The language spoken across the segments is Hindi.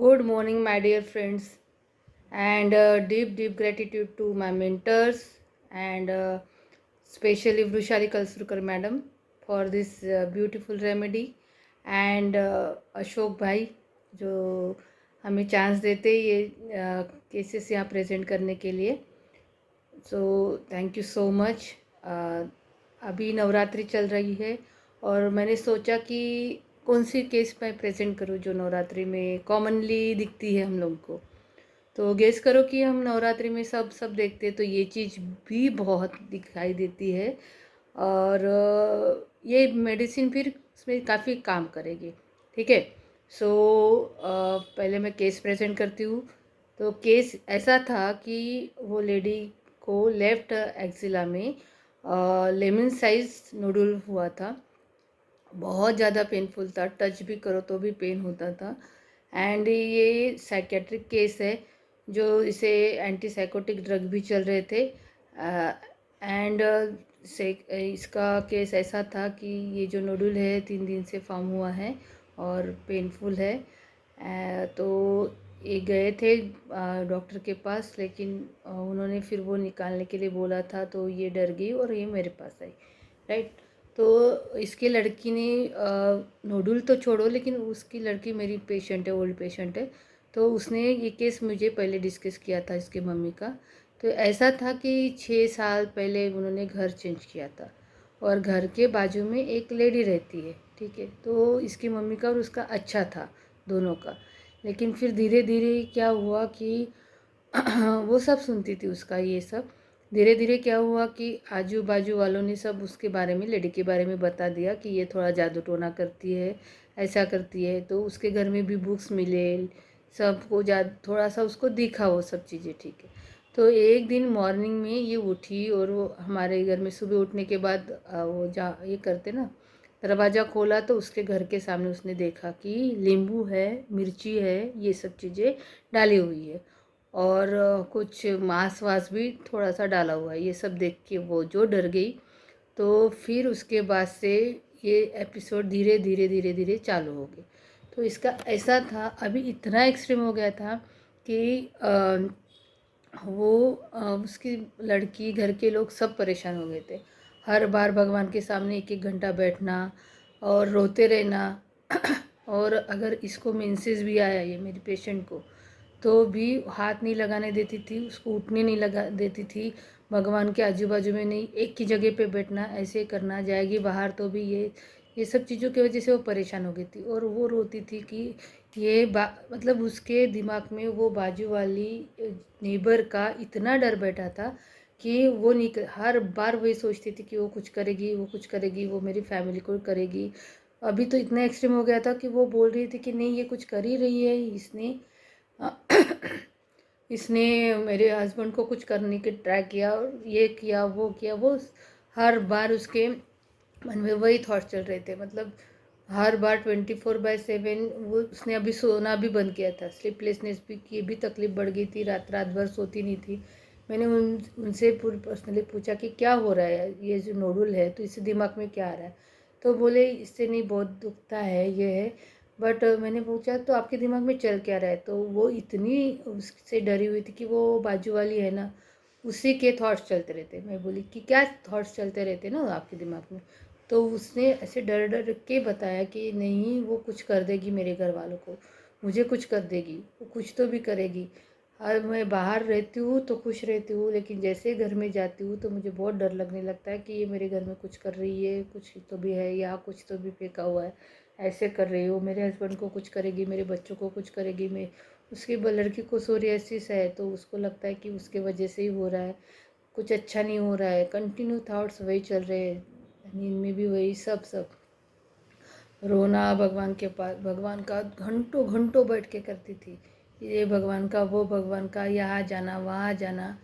Good morning, my dear friends, and deep gratitude to my mentors and especially Vrushali Kalsurkar madam for this beautiful remedy and Ashok भाई जो हमें चांस देते ये केसेस यहाँ प्रेजेंट करने के लिए। So thank you so much. अभी नवरात्रि चल रही है और मैंने सोचा कि कौन सी केस मैं प्रेजेंट करूँ जो नवरात्रि में कॉमनली दिखती है हम लोग को। तो गेस करो कि हम नवरात्रि में सब देखते हैं तो ये चीज़ भी बहुत दिखाई देती है और ये मेडिसिन फिर उसमें काफ़ी काम करेगी। ठीक है। सो पहले मैं केस प्रेजेंट करती हूँ। तो केस ऐसा था कि वो लेडी को लेफ्ट एक्सिला में लेमन साइज नोडुल हुआ था। बहुत ज़्यादा पेनफुल था, टच भी करो तो भी पेन होता था। एंड ये साइकेट्रिक केस है जो इसे एंटीसाइकोटिक ड्रग भी चल रहे थे। एंड से इसका केस ऐसा था कि ये जो नोडुल है 3 दिन से फॉर्म हुआ है और पेनफुल है। तो ये गए थे डॉक्टर के पास, लेकिन उन्होंने फिर वो निकालने के लिए बोला था तो ये डर गई और ये मेरे पास आई। राइट। तो इसकी लड़की ने नोडुल तो छोड़ो, लेकिन उसकी लड़की मेरी पेशेंट है, ओल्ड पेशेंट है। तो उसने ये केस मुझे पहले डिस्कस किया था इसके मम्मी का। तो ऐसा था कि 6 साल पहले उन्होंने घर चेंज किया था और घर के बाजू में एक लेडी रहती है। ठीक है। तो इसकी मम्मी का और उसका अच्छा था दोनों का। लेकिन फिर धीरे धीरे क्या हुआ कि वो सब सुनती थी उसका ये सब। धीरे धीरे क्या हुआ कि आजू बाजू वालों ने सब उसके बारे में, लेडी के बारे में बता दिया कि ये थोड़ा जादू टोना करती है, ऐसा करती है। तो उसके घर में भी बुक्स मिले, सबको थोड़ा सा उसको दिखा वो सब चीज़ें। ठीक है। तो एक दिन मॉर्निंग में ये उठी और वो हमारे घर में सुबह उठने के बाद वो ये करते ना, दरवाज़ा खोला तो उसके घर के सामने उसने देखा कि नींबू है, मिर्ची है, ये सब चीज़ें डाली हुई है और कुछ मांस वास भी थोड़ा सा डाला हुआ है। ये सब देख के वो जो डर गई। तो फिर उसके बाद से ये एपिसोड धीरे धीरे धीरे धीरे चालू हो गए। तो इसका ऐसा था, अभी इतना एक्सट्रीम हो गया था कि उसकी लड़की, घर के लोग सब परेशान हो गए थे। हर बार भगवान के सामने 1-1 घंटा बैठना और रोते रहना। और अगर इसको मेंसेस भी आया, ये मेरी पेशेंट को, तो भी हाथ नहीं लगाने देती थी, उसको उठने नहीं लगा देती थी, भगवान के आजू बाजू में नहीं, एक ही जगह पे बैठना, ऐसे करना, जाएगी बाहर तो भी ये सब चीज़ों की वजह से वो परेशान हो गई थी। और वो रोती थी कि मतलब उसके दिमाग में वो बाजू वाली नेबर का इतना डर बैठा था कि वो नहीं, हर बार वही सोचती थी कि वो कुछ करेगी, वो कुछ करेगी, वो मेरी फैमिली को करेगी। अभी तो इतना एक्सट्रीम हो गया था कि वो बोल रही थी कि नहीं, ये कुछ कर ही रही है, इसने मेरे हस्बैंड को कुछ करने के ट्राई किया और ये किया वो किया। वो हर बार उसके मन में वही थॉट चल रहे थे। मतलब हर बार 24/7 वो, उसने अभी सोना भी बंद किया था, स्लीपलेसनेस भी की भी तकलीफ बढ़ गई थी, रात रात भर सोती नहीं थी। मैंने उनसे पूरी पर्सनली पूछा कि क्या हो रहा है, ये जो नोडुल है तो इससे दिमाग में क्या आ रहा है। तो बोले इससे नहीं, बहुत दुखता है, ये है। बट मैंने पूछा तो आपके दिमाग में चल क्या रहा है। तो वो इतनी उससे डरी हुई थी कि वो बाजू वाली है ना, उसी के थॉट्स चलते रहते। मैं बोली कि क्या थॉट्स चलते रहते ना आपके दिमाग में। तो उसने ऐसे डर डर के बताया कि नहीं, वो कुछ कर देगी मेरे घर वालों को, मुझे कुछ कर देगी, वो कुछ तो भी करेगी। और मैं बाहर रहती हूँ तो खुश रहती हूँ, लेकिन जैसे घर में जाती हूँ तो मुझे बहुत डर लगने लगता है कि ये मेरे घर में कुछ कर रही है, कुछ तो भी है, या कुछ तो भी फेंका हुआ है, ऐसे कर रही हो, मेरे हस्बैंड को कुछ करेगी, मेरे बच्चों को कुछ करेगी। मैं उसकी लड़की को सोरियासिस है तो उसको लगता है कि उसके वजह से ही हो रहा है, कुछ अच्छा नहीं हो रहा है। कंटिन्यू थॉट्स वही चल रहे हैं, नींद में भी वही सब सब रोना भगवान के पास, भगवान का घंटों घंटों बैठ के करती थी, ये भगवान का, वो भगवान का, यहाँ जाना वहाँ जाना,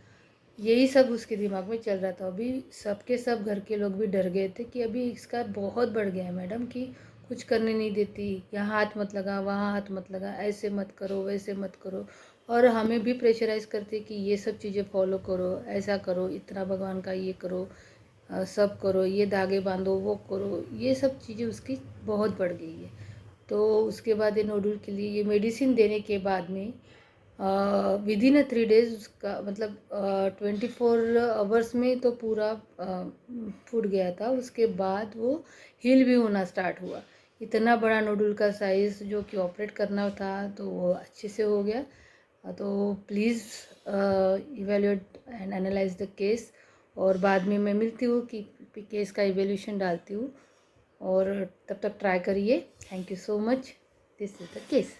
यही सब उसके दिमाग में चल रहा था। अभी सबके सब घर के लोग भी डर गए थे कि अभी इसका बहुत बढ़ गया है मैडम, कि कुछ करने नहीं देती, यहाँ हाथ मत लगा, वहाँ हाथ मत लगा, ऐसे मत करो, वैसे मत करो। और हमें भी प्रेशराइज करते कि ये सब चीज़ें फॉलो करो, ऐसा करो, इतना भगवान का ये करो, सब करो, ये धागे बांधो, वो करो, ये सब चीज़ें उसकी बहुत बढ़ गई है। तो उसके बाद ये नोडुल के लिए ये मेडिसिन देने के बाद में विदिन अ 3 days उसका मतलब 24 आवर्स में तो पूरा फूट गया था। उसके बाद वो हील भी होना स्टार्ट हुआ। इतना बड़ा नोडुल का साइज़ जो कि ऑपरेट करना था तो वो अच्छे से हो गया। तो please evaluate and analyse the case, और बाद में मैं मिलती हूँ कि केस का इवेल्यूशन डालती हूँ, और तब तक ट्राई करिए। Thank you so much. This is the case.